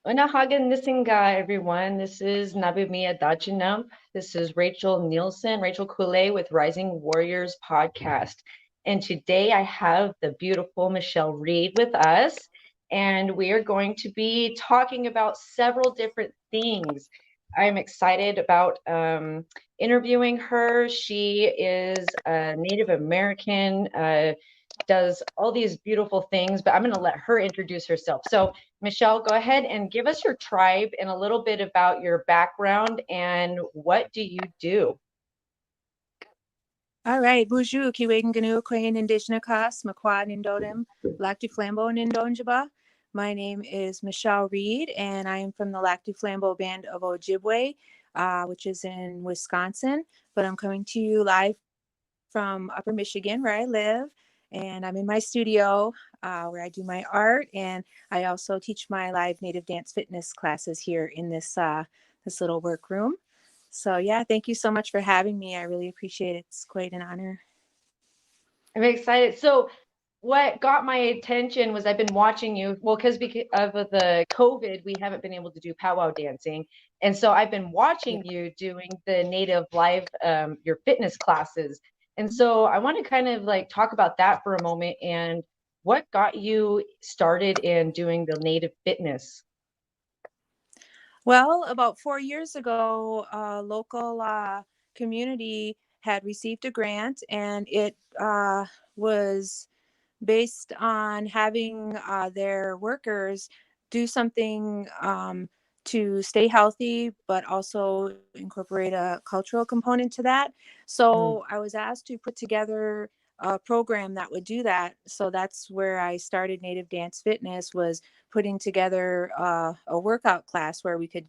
Unahagan Nisinga, everyone. This is Nabimiya Dachinam. This is Rachael Kulei with Rising Warriors podcast. And today I have the beautiful Michelle Reed with us. And we are going to be talking about several different things. I'm excited about interviewing her. She is a Native American, does all these beautiful things, but I'm going to let her introduce herself. So, Michelle, go ahead and give us your tribe and a little bit about your background and what do you do? All right, bonjour, Kiwaden Ganu, Quain Indigenous Class, Makwa Nindodim, Lacti Flambeau Nindonjaba. My name is Michelle Reed, and I am from the Lacti Flambeau Band of Ojibwe, which is in Wisconsin. But I'm coming to you live from Upper Michigan, where I live. And I'm in my studio where I do my art, and I also teach my live native dance fitness classes here in this little workroom. So yeah, thank you so much for having me. I really appreciate it. It's quite an honor. I'm excited. So, what got my attention was I've been watching you. Well, because of the COVID, we haven't been able to do powwow dancing, and so I've been Yeah. watching you doing the native live your fitness classes. And so I want to kind of like talk about that for a moment and what got you started in doing the native fitness. Well, about 4 years ago, a local community had received a grant, and it was based on having their workers do something to stay healthy, but also incorporate a cultural component to that. Mm, So I was asked to put together a program that would do that. So that's where I started Native Dance Fitness, was putting together a workout class where we could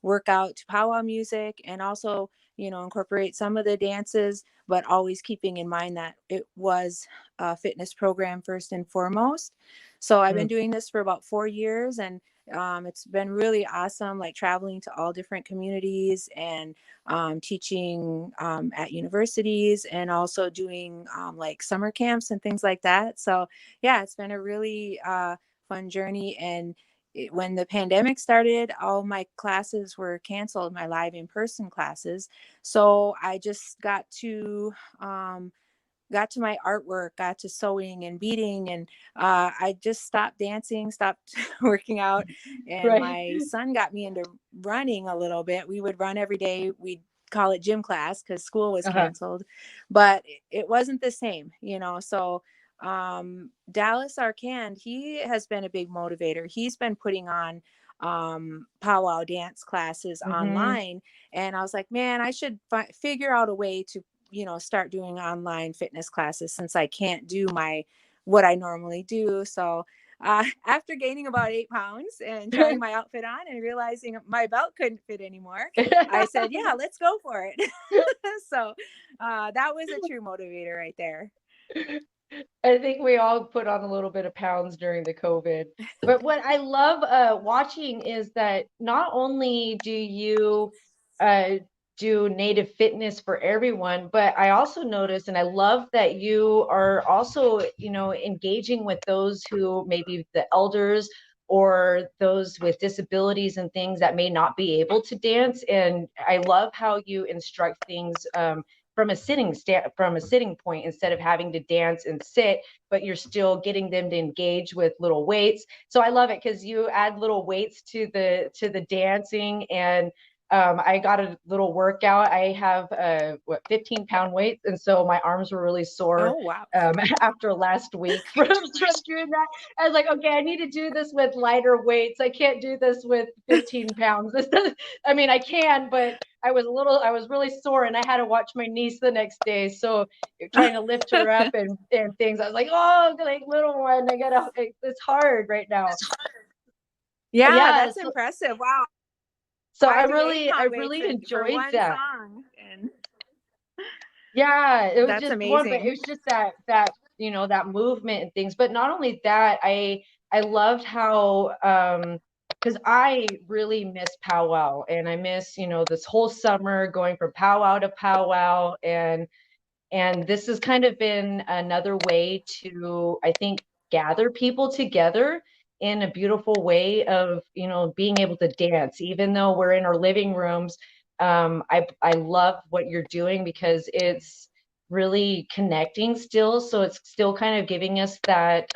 work out to powwow music and also, incorporate some of the dances, but always keeping in mind that it was fitness program first and foremost. So I've been mm. doing this for about 4 years, and it's been really awesome, like traveling to all different communities and teaching at universities and also doing like summer camps and things like that. So yeah, it's been a really fun journey. And when the pandemic started, all my classes were canceled, my live in-person classes. So I just got to my artwork, got to sewing and beading, and I just stopped dancing, stopped working out, and Right. my son got me into running a little bit. We would run every day. We'd call it gym class because school was Uh-huh. canceled, but it wasn't the same, So Dallas Arcand, he has been a big motivator. He's been putting on powwow dance classes Hmm. online, and I was like, man, I should figure out a way to start doing online fitness classes since I can't do what I normally do. So after gaining about 8 pounds and trying my outfit on and realizing my belt couldn't fit anymore, I said, yeah, let's go for it. So that was a true motivator right there. I think we all put on a little bit of pounds during the COVID. But what I love watching is that not only do you uh, do native fitness for everyone, but I also notice, and I love that you are also, engaging with those who maybe the elders or those with disabilities and things that may not be able to dance. And I love how you instruct things. From a sitting point instead of having to dance and sit, but you're still getting them to engage with little weights. So I love it because you add little weights to the dancing. And I got a little workout. I have 15-pound weights, and so my arms were really sore Oh, wow. after last week from doing that. I was like, okay, I need to do this with lighter weights. I can't do this with 15 pounds. This doesn't, I mean, I can, but I was really sore, and I had to watch my niece the next day. So trying to lift her up and things. I was like, oh, like little one, it's hard right now. Yeah, Yeah. that's impressive. Wow. So I do eight I pound weights really for enjoyed one that. song. And Yeah, it was that's just one, but it amazing. was just that movement and things. But not only that, I loved how because I really miss powwow, and I miss, this whole summer going from powwow to powwow. And this has kind of been another way to, I think, gather people together. in a beautiful way of, you know, being able to dance, even though we're in our living rooms. I love what you're doing because it's really connecting still. So it's still kind of giving us that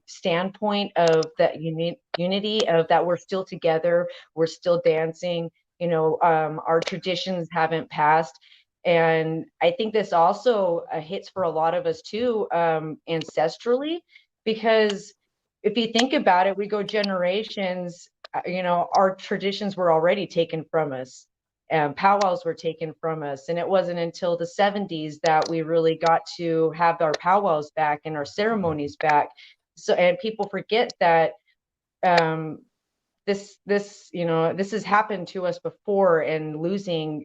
standpoint of that unity of that we're still together, we're still dancing, you know, our traditions haven't passed. And I think this also hits for a lot of us too, ancestrally, because if you think about it, we go generations, you know, our traditions were already taken from us, and powwows were taken from us. And it wasn't until the 70s that we really got to have our powwows back and our ceremonies back. So, and people forget that um, this you know this has happened to us before and losing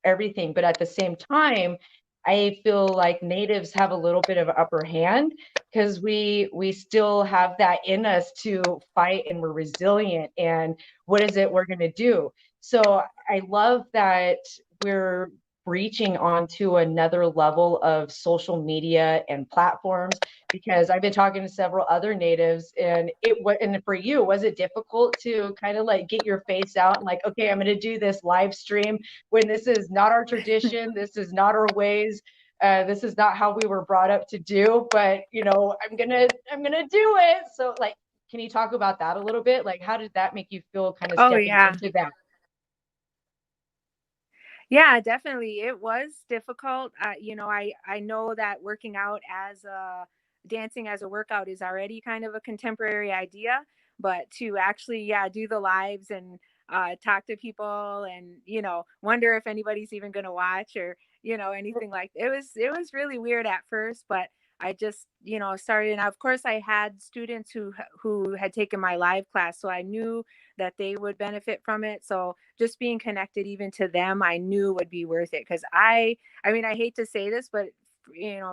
everything, but at the same time I feel like natives have a little bit of upper hand because we still have that in us to fight, and we're resilient, and what is it we're going to do. So I love that we're reaching onto another level of social media and platforms, because I've been talking to several other natives, and and for you, was it difficult to kind of like get your face out and like, okay, I'm going to do this live stream when this is not our tradition, this is not our ways, this is not how we were brought up to do, but you know, I'm gonna do it. So like, can you talk about that a little bit? Like, how did that make you feel, kind of Oh stepping yeah. into that? Yeah, definitely. It was difficult. I know that working out as a dancing as a workout is already kind of a contemporary idea, but to actually, yeah, do the lives and talk to people and, wonder if anybody's even going to watch or, anything like it was really weird at first, but I just, started. And of course I had students who had taken my live class, so I knew that they would benefit from it. So just being connected even to them, I knew would be worth it. Cause I mean, I hate to say this, but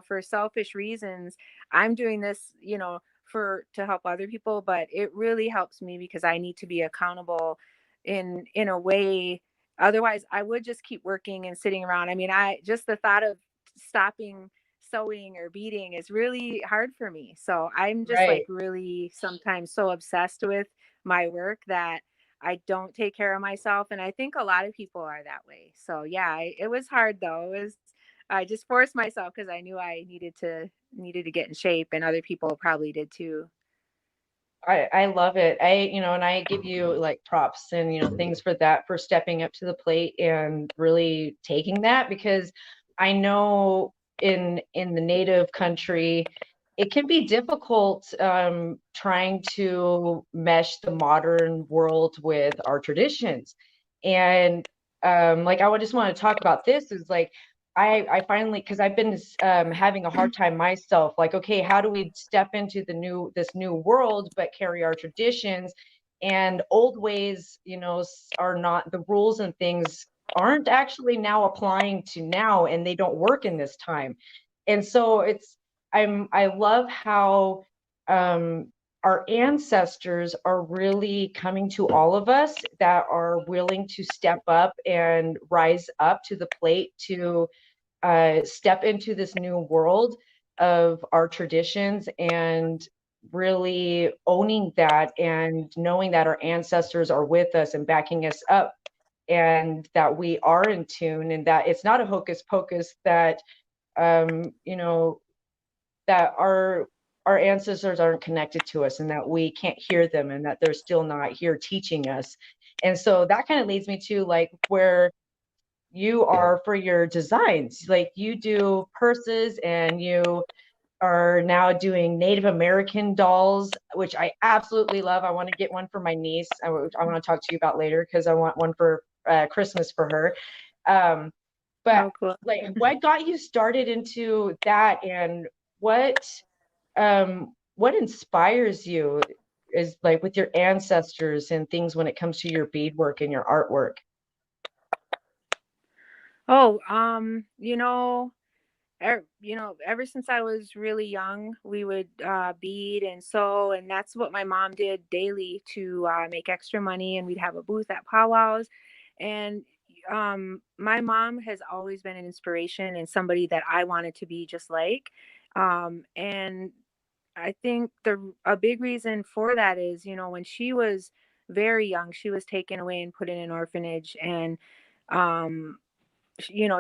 for selfish reasons, I'm doing this, to help other people, but it really helps me because I need to be accountable in a way. Otherwise I would just keep working and sitting around. I mean, I just the thought of stopping sewing or beading is really hard for me. So I'm just like Right. really sometimes so obsessed with my work that I don't take care of myself. And I think a lot of people are that way. So yeah, it was hard though. I just forced myself because I knew I needed to get in shape, and other people probably did too. I love it. And I give you like props and, things for that, for stepping up to the plate and really taking that, because I know in the native country, it can be difficult trying to mesh the modern world with our traditions. And like I would just want to talk about this is like I finally, because I've been having a hard time myself, like, okay, how do we step into this new world, but carry our traditions, and old ways, are not the rules, and things aren't actually now applying to now, and they don't work in this time. And so I love how um, our ancestors are really coming to all of us that are willing to step up and rise up to the plate to step into this new world of our traditions, and really owning that, and knowing that our ancestors are with us and backing us up, and that we are in tune, and that it's not a hocus pocus, that you know that our ancestors aren't connected to us, and that we can't hear them, and that they're still not here teaching us. And so that kind of leads me to like where you are for your designs. Like, you do purses, and you are now doing Native American dolls, which I absolutely love. I want to get one for my niece. I want to talk to you about later because I want one for Christmas for her. Um, but Oh, cool. like, what got you started into that, and what inspires you is like with your ancestors and things when it comes to your beadwork and your artwork? Oh, ever since I was really young, we would bead and sew, and that's what my mom did daily to make extra money. And we'd have a booth at powwows. And my mom has always been an inspiration and somebody that I wanted to be just like. And I think a big reason for that is, when she was very young, she was taken away and put in an orphanage, and um,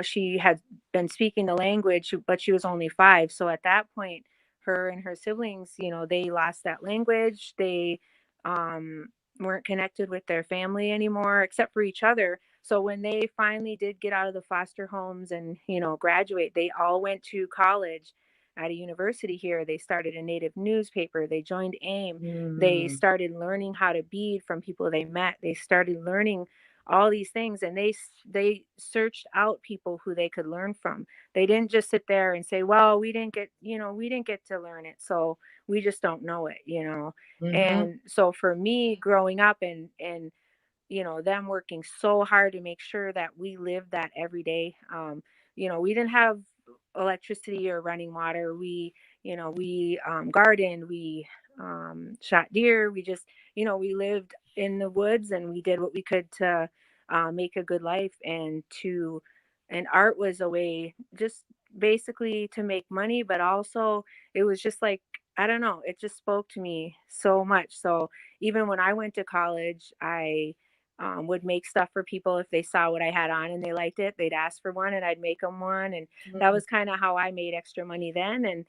she had been speaking the language, but she was only 5. So at that point, her and her siblings, they lost that language. They um, weren't connected with their family anymore, except for each other. So when they finally did get out of the foster homes and, graduate, they all went to college at a university here. They started a native newspaper. They joined AIM. They Mm, started learning how to bead from people they met. They started learning all these things, and they searched out people who they could learn from. They didn't just sit there and say, well, we didn't get to learn it, so we just don't know it. mm-hmm, And so for me growing up, and them working so hard to make sure that we lived that every day. We didn't have electricity or running water. We gardened, we shot deer. We just, we lived in the woods, and we did what we could to make a good life, and art was a way just basically to make money, but also it was just like, I don't know, it just spoke to me so much. So even when I went to college, I would make stuff for people. If they saw what I had on and they liked it, they'd ask for one, and I'd make them one. And that mm, was kind of how I made extra money then. And,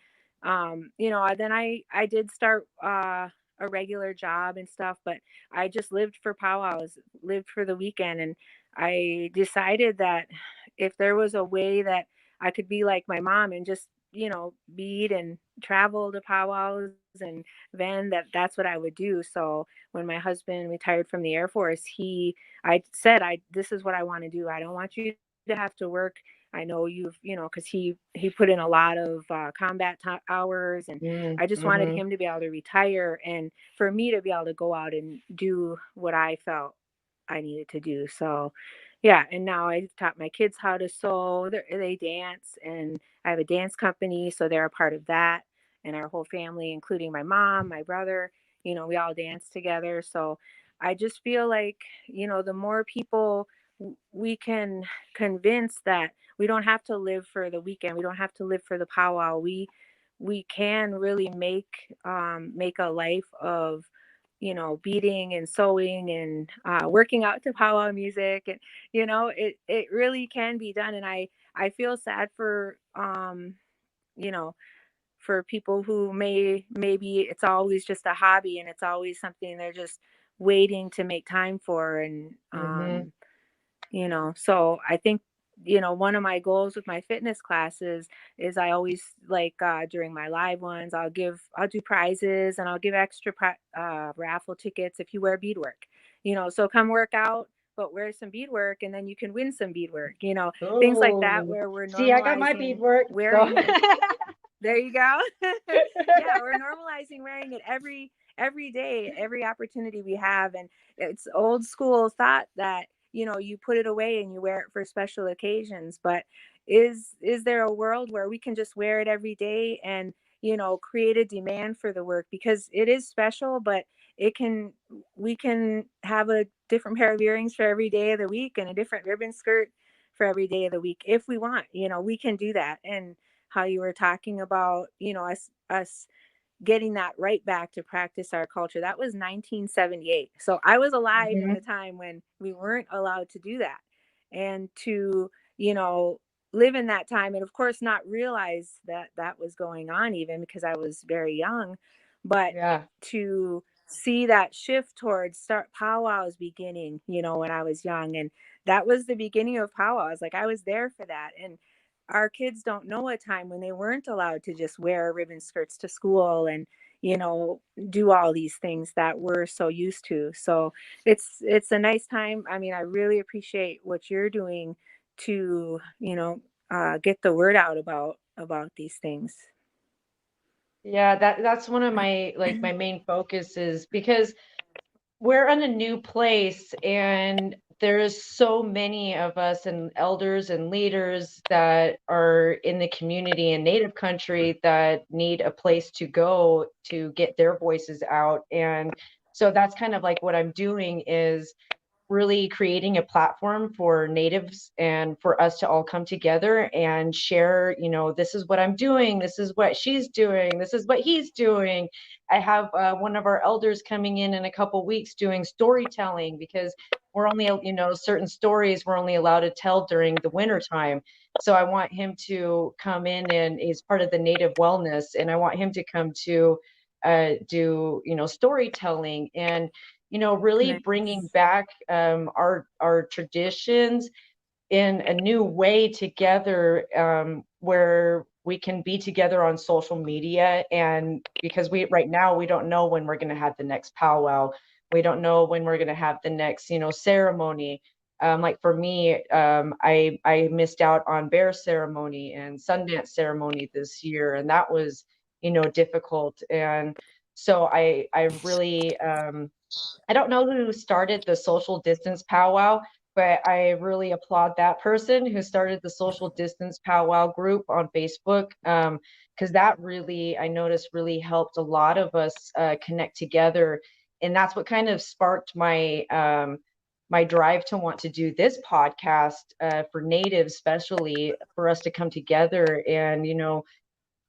then I did start a regular job and stuff, but I just lived for powwows, lived for the weekend. And I decided that if there was a way that I could be like my mom and just, bead and travel to powwows, and then that's what I would do. So when my husband retired from the Air Force, I said, this is what I want to do. I don't want you to have to work. I know because he put in a lot of combat hours, and mm, I just wanted mm-hmm. him to be able to retire, and for me to be able to go out and do what I felt I needed to do. So, yeah. And now I taught my kids how to sew. They dance, and I have a dance company, so they're a part of that. And our whole family, including my mom, my brother, we all dance together. So I just feel like, the more people we can convince that we don't have to live for the weekend, we don't have to live for the powwow. We can really make a life of, beading and sewing and working out to powwow music, and it really can be done. And I feel sad for you know for people who maybe it's always just a hobby, and it's always something they're just waiting to make time for. And Mm-hmm. so I think, one of my goals with my fitness classes is I always like, during my live ones, I'll do prizes, and I'll give extra raffle tickets if you wear beadwork. So come work out, but wear some beadwork, and then you can win some beadwork. Things like that, Oh, where we're see, I got my normalizing beadwork, so wearing it. There you go. Yeah, we're normalizing wearing it every day, every opportunity we have. And it's old school thought that, you put it away and you wear it for special occasions. But is there a world where we can just wear it every day and, create a demand for the work? Because it is special, but it can we can have a different pair of earrings for every day of the week, and a different ribbon skirt for every day of the week if we want. We can do that. And how you were talking about, us getting that right back to practice our culture. That was 1978. So I was alive in mhm, the time when we weren't allowed to do that. And to, you know, live in that time, and of course not realize that that was going on, even because I was very young. But yeah. to see that shift towards start powwows beginning, when I was young, and that was the beginning of powwows. Like, I was there for that. And our kids don't know a time when they weren't allowed to just wear ribbon skirts to school and, do all these things that we're so used to. So it's a nice time. I mean, I really appreciate what you're doing to, get the word out about these things. Yeah, that's one of my like my main focuses because we're in a new place and there's so many of us and elders and leaders that are in the community and native country that need a place to go to get their voices out. And so that's kind of like what I'm doing is really creating a platform for natives and for us to all come together and share, this is what I'm doing, this is what she's doing, this is what he's doing. I have one of our elders coming in a couple weeks doing storytelling, because we're only, certain stories we're only allowed to tell during the winter time. So I want him to come in, and he's part of the native wellness, and I want him to come to do, storytelling, and really Nice. bringing back our traditions in a new way together, where we can be together on social media. And because we right now we don't know when we're going to have the next powwow, we don't know when we're going to have the next ceremony. Like for me, I missed out on bear ceremony and Sundance ceremony this year, and that was difficult. And so I really I don't know who started the social distance powwow, but I really applaud that person who started the social distance powwow group on Facebook, because that really, I noticed, really helped a lot of us connect together. And that's what kind of sparked my drive to want to do this podcast for natives, especially for us to come together and,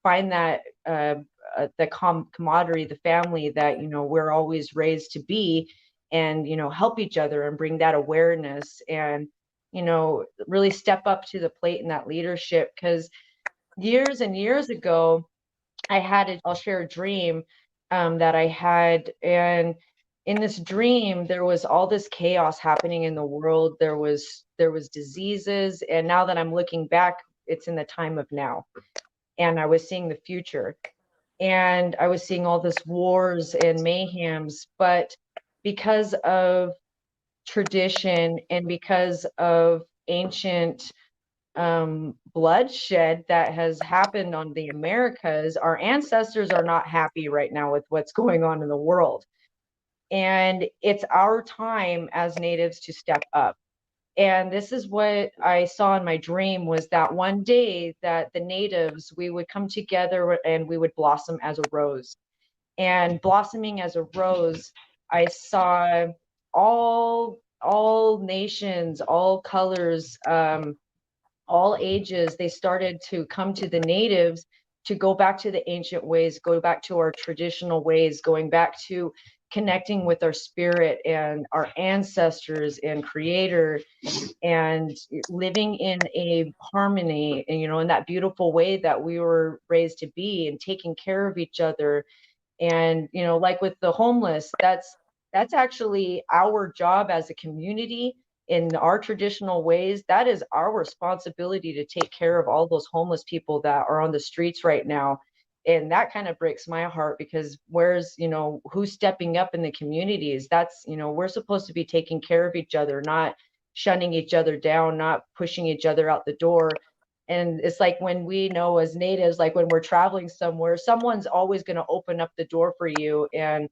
find that the camaraderie, the family that we're always raised to be, and help each other and bring that awareness, and really step up to the plate in that leadership. Because years and years ago, I'll share a dream that I had, and in this dream there was all this chaos happening in the world. There was diseases, and now that I'm looking back, it's in the time of now, and I was seeing the future, and I was seeing all this wars and mayhems. But because of tradition and because of ancient bloodshed that has happened on the Americas, our ancestors are not happy right now with what's going on in the world. And it's our time as natives to step up. And this is what I saw in my dream, was that one day that the natives, we would come together and we would blossom as a rose. And blossoming as a rose, I saw all nations, all colors, all ages, they started to come to the natives to go back to the ancient ways, go back to our traditional ways, going back to connecting with our spirit and our ancestors and creator, and living in a harmony, and in that beautiful way that we were raised to be, and taking care of each other. And like with the homeless, that's actually our job as a community. In our traditional ways, that is our responsibility, to take care of all those homeless people that are on the streets right now. And that kind of breaks my heart, because who's stepping up in the communities? That's, we're supposed to be taking care of each other, not shunning each other down, not pushing each other out the door. And it's like, when we know as natives, like when we're traveling somewhere, someone's always going to open up the door for you and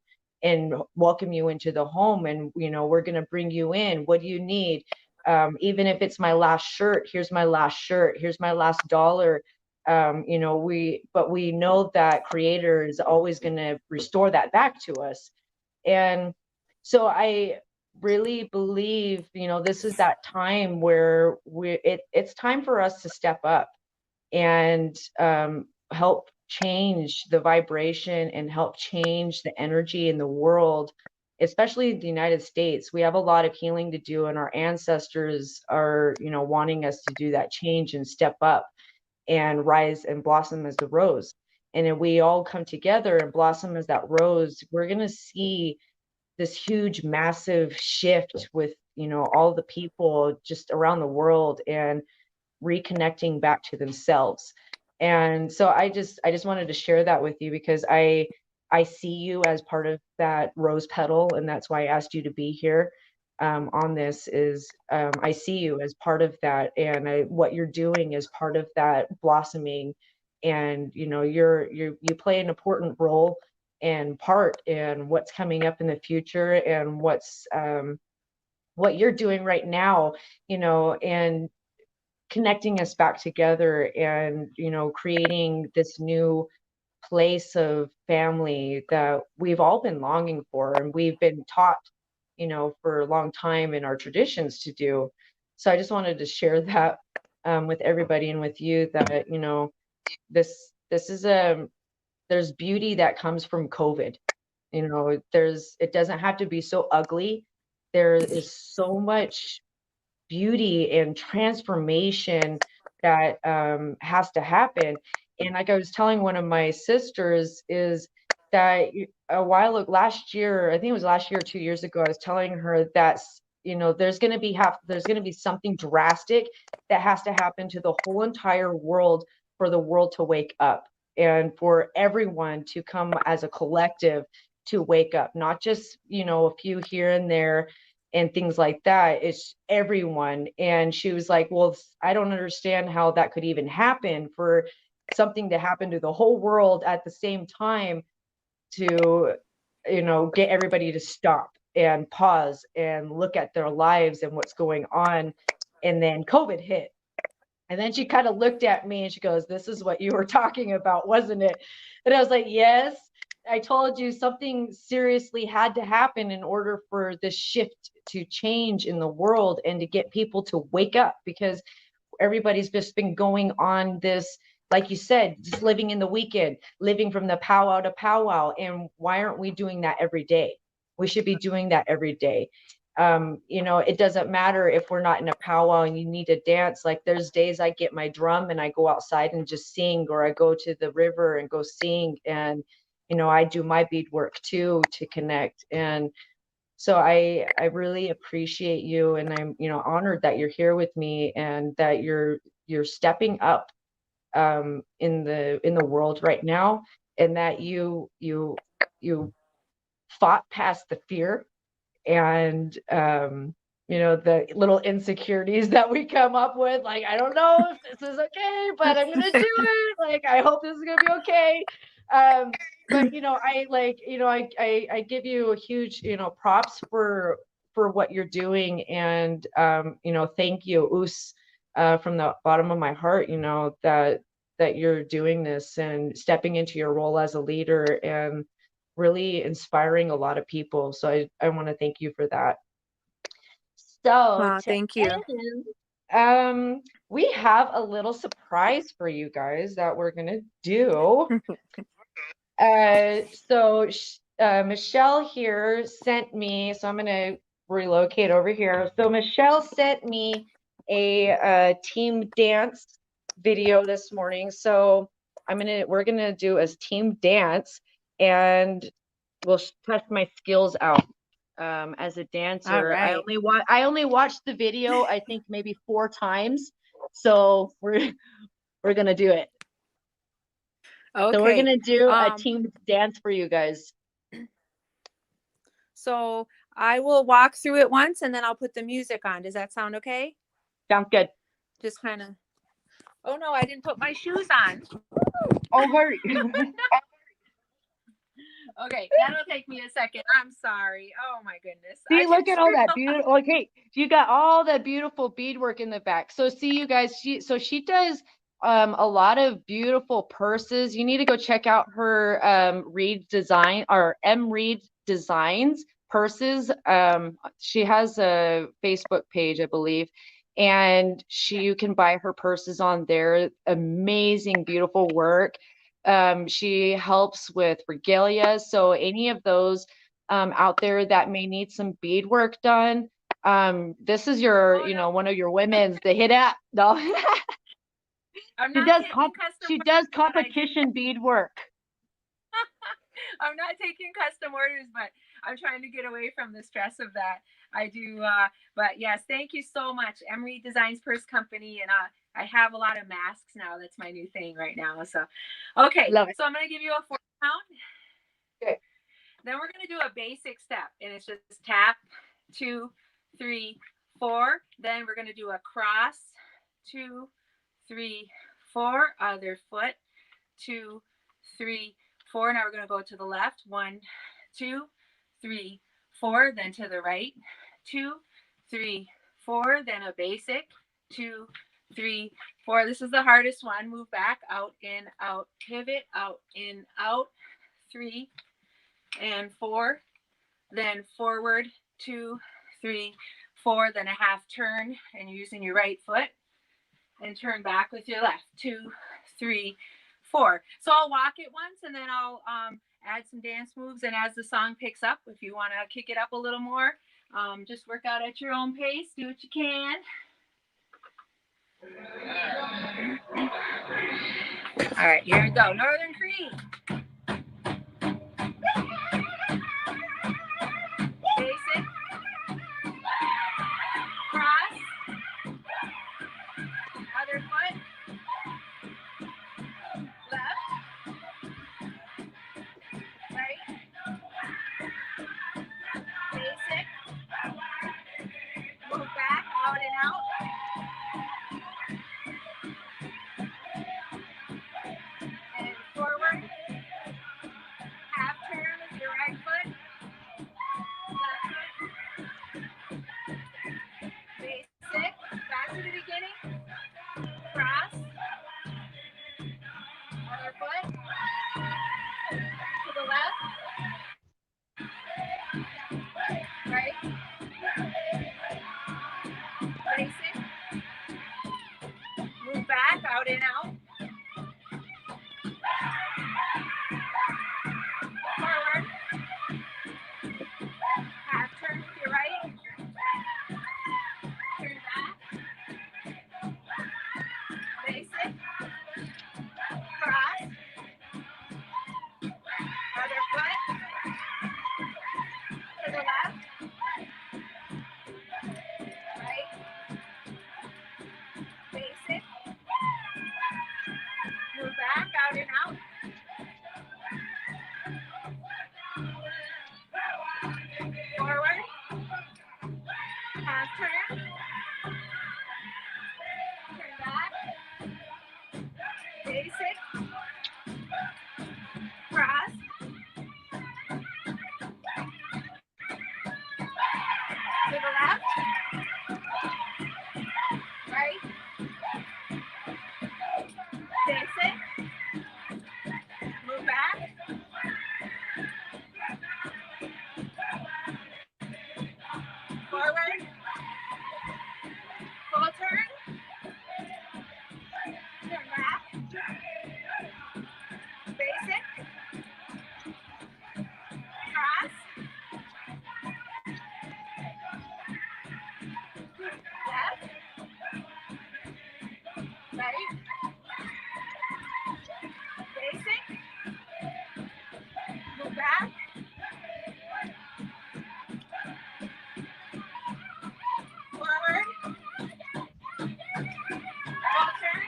welcome you into the home. And we're going to bring you in. What do you need? Even if it's my last shirt, here's my last shirt, here's my last dollar. We know that creator is always going to restore that back to us. And so I really believe, this is that time where it's time for us to step up and help change the vibration and help change the energy in the world, especially the United States. We have a lot of healing to do, and our ancestors are, wanting us to do that change and step up and rise and blossom as the rose. And if we all come together and blossom as that rose, we're going to see this huge, massive shift with, all the people just around the world, and reconnecting back to themselves. And so I just wanted to share that with you, because I see you as part of that rose petal, and that's why I asked you to be here on this. Is I see you as part of that, and what you're doing is part of that blossoming. And you play an important role and part in what's coming up in the future, and what you're doing right now, and connecting us back together, and creating this new place of family that we've all been longing for, and we've been taught you know, for a long time in our traditions to do. So I just wanted to share that with everybody and with you that, you know, this is there's beauty that comes from COVID. You know, it doesn't have to be so ugly. There is so much beauty and transformation that has to happen. And like I was telling one of my sisters, is that a while ago, last year, I think it was last year or 2 years ago, I was telling her that, you know, there's going to be something drastic that has to happen to the whole entire world for the world to wake up and for everyone to come as a collective to wake up, not just, you know, a few here and there and things like that. It's everyone. And she was like, well, I don't understand how that could even happen, for something to happen to the whole world at the same time, to, you know, get everybody to stop and pause and look at their lives and what's going on. And then COVID hit. And then she kind of looked at me and she goes, this is what you were talking about, wasn't it? And I was like, yes, I told you something seriously had to happen in order for this shift to change in the world and to get people to wake up, because everybody's just been going on this, like you said, just living in the weekend, living from the powwow to powwow. And why aren't we doing that every day? We should be doing that every day. You know, it doesn't matter if we're not in a powwow and you need to dance. Like there's days I get my drum and I go outside and just sing, or I go to the river and go sing. And, you know, I do my beadwork too to connect. And so I really appreciate you, and I'm, you know, honored that you're here with me and that you're stepping up in the world right now, and that you fought past the fear and you know, the little insecurities that we come up with, like, I don't know if this is okay, but I'm gonna do it, like, I hope this is gonna be okay. But you know, I like, you know, I give you a huge, you know, props for what you're doing. And you know, thank you, Us, from the bottom of my heart, you know, that you're doing this and stepping into your role as a leader and really inspiring a lot of people. So I want to thank you for that. So Wow, to thank you. end, we have a little surprise for you guys that we're gonna do. Michelle here sent me, so I'm gonna relocate over here. So Michelle sent me a team dance video this morning. So we're gonna do a team dance, and we'll test my skills out as a All dancer. right. I only watched the video, I think maybe 4 times. So we're gonna do it. So we're Okay. gonna do a team dance for you guys. So I will walk through it once and then I'll put the music on. Does that sound okay? Sounds good. Just kind of. Oh no, I didn't put my shoes on. Oh, hurry. Okay, that'll take me a second. I'm sorry. Oh my goodness. See, look at all that beautiful. Okay, you got all that beautiful beadwork in the back. So see, you guys, she does a lot of beautiful purses. You need to go check out her Reed design, or MReed designs purses. She has a Facebook page, I believe, and you can buy her purses on there. Amazing, beautiful work. She helps with regalia. So any of those out there that may need some beadwork done, this is your, you know, one of your women's to hit at. No. I'm She not does taking custom she does orders, but competition beadwork. I'm not taking custom orders, but I'm trying to get away from the stress of that. I do, but yes, thank you so much. MReed Designs Purse Company, and I have a lot of masks now. That's my new thing right now. So, okay, Love it. so I'm gonna give you a 4 count. Okay. Then we're gonna do a basic step, and it's just tap, 2, 3, 4. Then we're gonna do a cross, 2, 3, 4. Other foot, 2, 3, 4. Now we're going to go to the left. 1, 2, 3, 4. Then to the right. 2, 3, 4. Then a basic. 2, 3, 4. This is the hardest one. Move back, out, in, out, pivot, out, in, out. 3 and 4. then forward, 2, 3, 4, then a half turn, and you're using your right foot, and turn back with your left, 2, 3, 4. So I'll walk it once, and then I'll add some dance moves, and as the song picks up, if you want to kick it up a little more, just work out at your own pace, do what you can. All right, here we go. Northern Cree. Basic. Cross. Other foot. Left. Right. Basic. Move back, out and out. And forward. Half turn with your right foot. Basic, back to the beginning, cross, other foot, to the left, right, basic, move back, out and out, forward, half turn with your right, turn back, basic, cross, other foot, to the left, right, basic, move back, out and out, forward, half turn, turn back, basic, cross, to the left, right, basic, move back, forward, full turn, turn back, basic, cross, left, right, basic, move back, forward, full turn,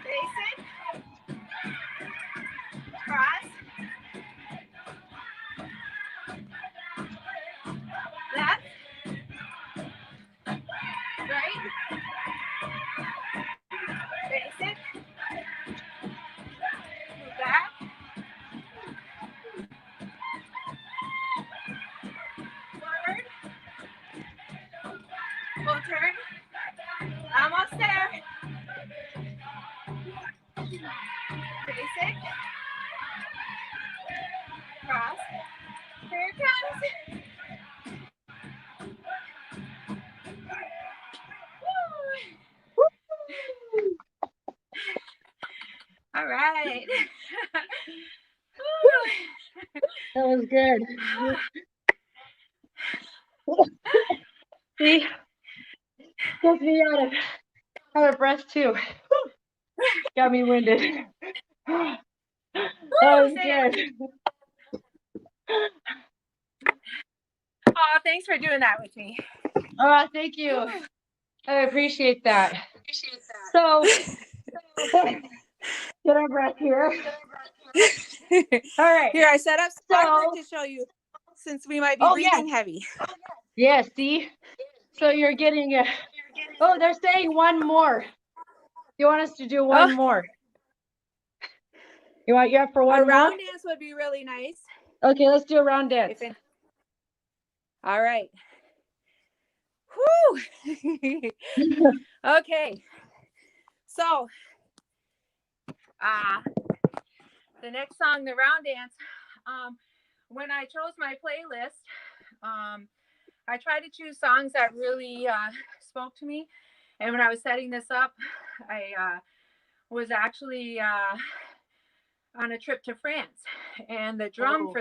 basic, cross, left, right, basic, move back, forward, full turn, almost there, basic, cross, here it comes. All right. That was good. See, gets me out of breath too. Got me winded. That was good. Oh, thanks for doing that with me. Thank you. I appreciate that. So, get our breath here. All right. Here, I set up some to show you, since we might be breathing heavy. Yeah, see? So you're getting they're saying one more. You want us to do one more? You have for one more? A round more? dance would be really nice. Okay, let's do a round dance. All right. Whoo! Okay. So, the next song, the round dance. When I chose my playlist, I tried to choose songs that really spoke to me. And when I was setting this up, I was actually on a trip to France, and the drum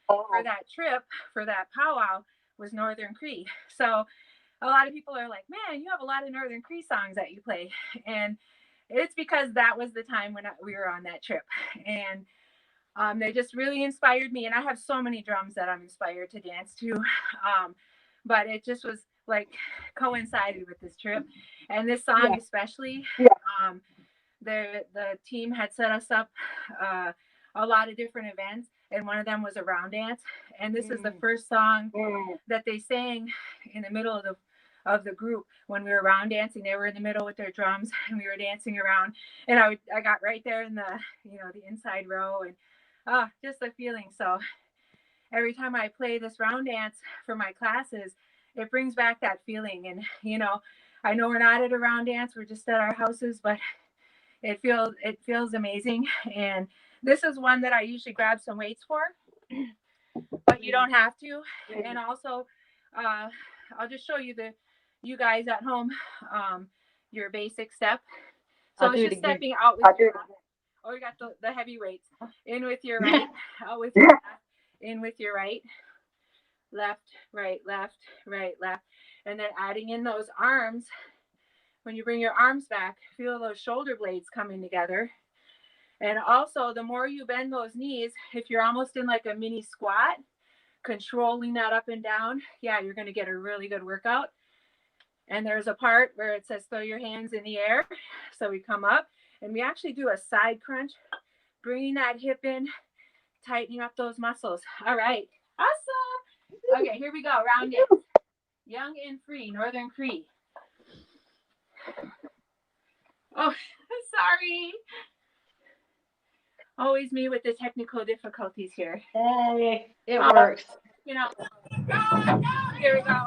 Oh, for that trip, for that powwow, was Northern Cree. So a lot of people are like, "Man, you have a lot of Northern Cree songs that you play," and it's because that was the time when we were on that trip, and they just really inspired me. And I have so many drums that I'm inspired to dance to, but it just was like coincided with this trip, and this song yeah. especially. Um, the team had set us up a lot of different events, and one of them was a round dance. And this is the Mm. first song that they sang in the middle of the group when we were round dancing. They were in the middle with their drums, and we were dancing around. And I got right there in the inside row, and just the feeling. So every time I play this round dance for my classes, it brings back that feeling. And I know we're not at a round dance; we're just at our houses, but it feels amazing. And this is one that I usually grab some weights for, but you don't have to. And also, uh, I'll just show you guys at home, your basic step. So I'll it's do it just again. stepping out with your left. Oh, you got the heavy weights. In with your right, out with your left, in with your right, left, right, left. And then adding in those arms. When you bring your arms back, feel those shoulder blades coming together. And also, the more you bend those knees, if you're almost in like a mini squat, controlling that up and down, yeah, you're going to get a really good workout. And there's a part where it says throw your hands in the air. So we come up and we actually do a side crunch, bringing that hip in, tightening up those muscles. All right. Awesome. Okay, here we go. Round dance. Young and free, Northern Cree. Oh, sorry. Always me with the technical difficulties here. Hey, it works. You know, here we go.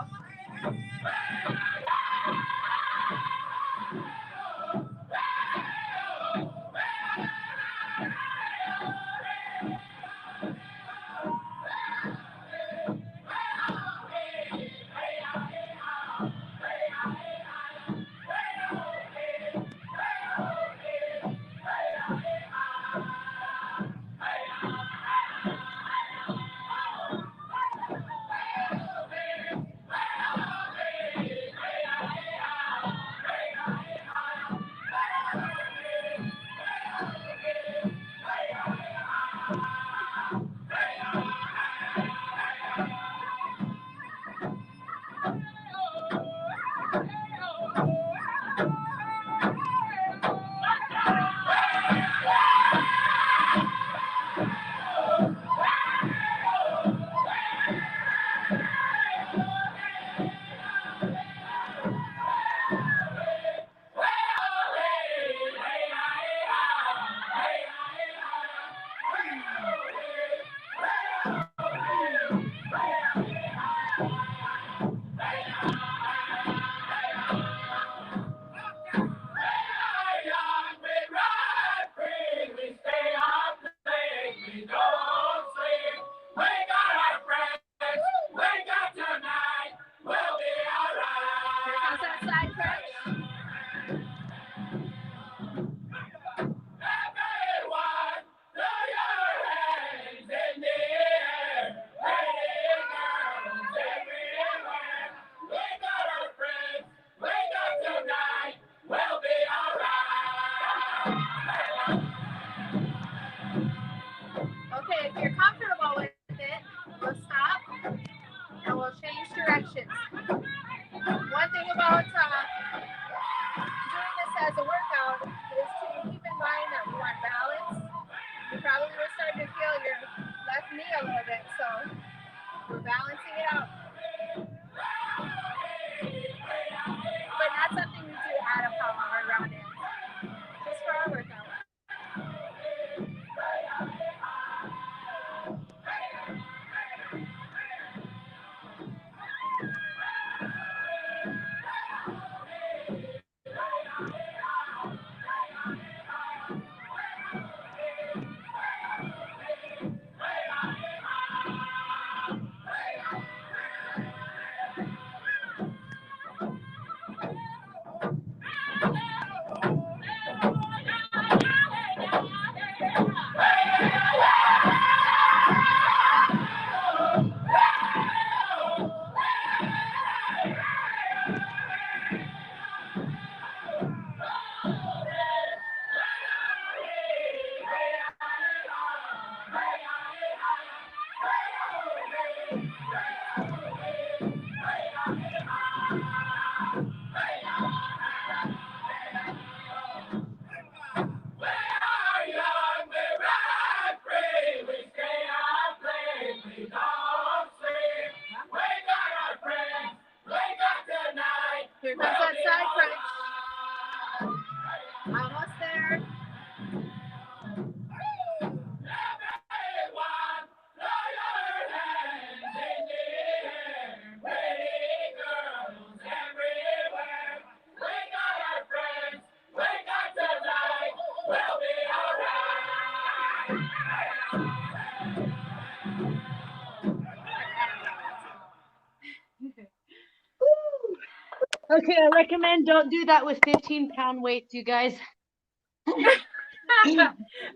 Okay, if you're comfortable with it, we'll stop and we'll change directions. One thing about doing this as a workout is to keep in mind that we want balance. You probably were starting to feel your left knee a little bit, so we're balancing it out. But not something we do at a power or round dance, just for our workout. Okay, I recommend don't do that with 15-pound weights, you guys.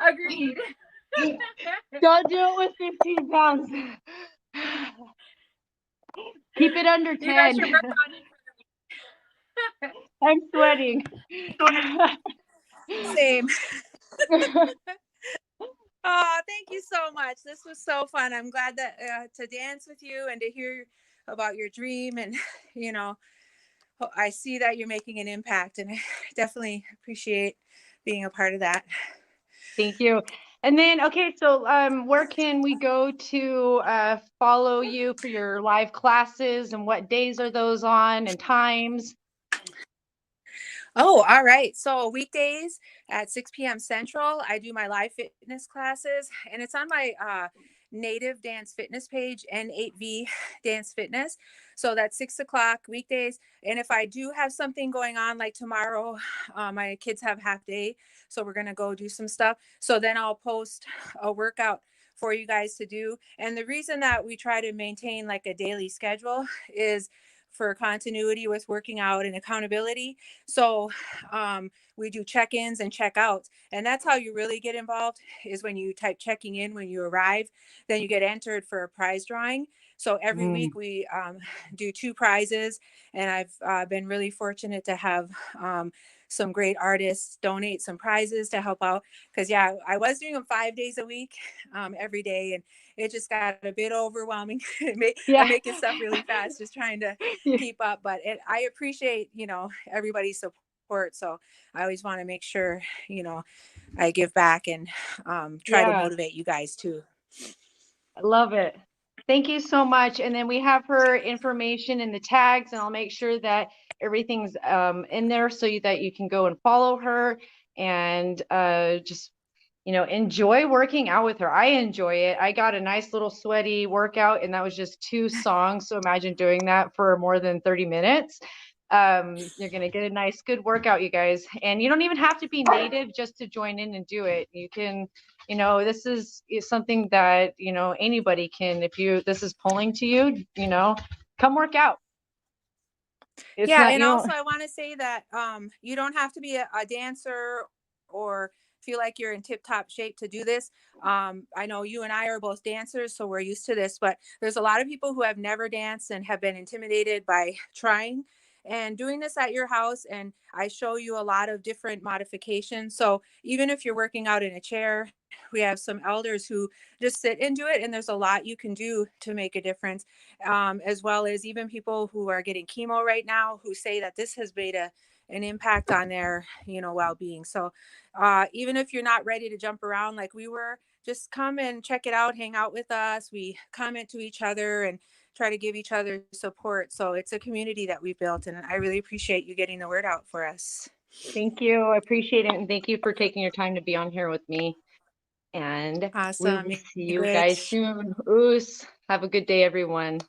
Agreed. Don't do it with 15 pounds. Keep it under You guys 10. should work on it. I'm sweating. Same. Oh, thank you so much. This was so fun. I'm glad that to dance with you and to hear about your dream. And, you know, I see that you're making an impact, and I definitely appreciate being a part of that. Thank you. And then, okay, so where can we go to follow you for your live classes, and what days are those on and times? Oh, all right. So weekdays at 6 p.m. Central, I do my live fitness classes, and it's on my Native Dance Fitness page, N8V Dance Fitness. So that's 6 o'clock weekdays. And if I do have something going on, like tomorrow, my kids have half day, so we're gonna go do some stuff. So then I'll post a workout for you guys to do. And the reason that we try to maintain like a daily schedule is for continuity with working out and accountability. So we do check-ins and check-outs, and that's how you really get involved, is when you type checking in when you arrive, then you get entered for a prize drawing. So every Mm, week we do 2 prizes, and I've been really fortunate to have some great artists donate some prizes to help out, because yeah, I was doing them 5 days a week, every day, and it just got a bit overwhelming. I'm yeah. making stuff really fast, just trying to keep up, but I appreciate, everybody's support. So I always want to make sure, I give back and try to Yeah. motivate you guys too. I love it. Thank you so much. And then we have her information in the tags, and I'll make sure that everything's in there so that you can go and follow her and just, enjoy working out with her. I enjoy it. I got a nice little sweaty workout, and that was just 2 songs. So imagine doing that for more than 30 minutes. You're going to get a nice, good workout, you guys. And you don't even have to be native just to join in and do it. You can, this is something that, anybody can, this is pulling to you, come work out. It's Yeah, not, and also I want to say that you don't have to be a dancer or feel like you're in tip-top shape to do this. I know you and I are both dancers, so we're used to this, but there's a lot of people who have never danced and have been intimidated by trying and doing this at your house. And I show you a lot of different modifications. So even if you're working out in a chair, we have some elders who just sit and do it, and there's a lot you can do to make a difference, as well as even people who are getting chemo right now who say that this has made an impact on their well-being. So even if you're not ready to jump around like we were, just come and check it out, hang out with us. We comment to each other and try to give each other support. So it's a community that we built, and I really appreciate you getting the word out for us. thank you. I appreciate it. And thank you for taking your time to be on here with me. And we Awesome. will see you guys English. soon. Oos. Have a good day, everyone.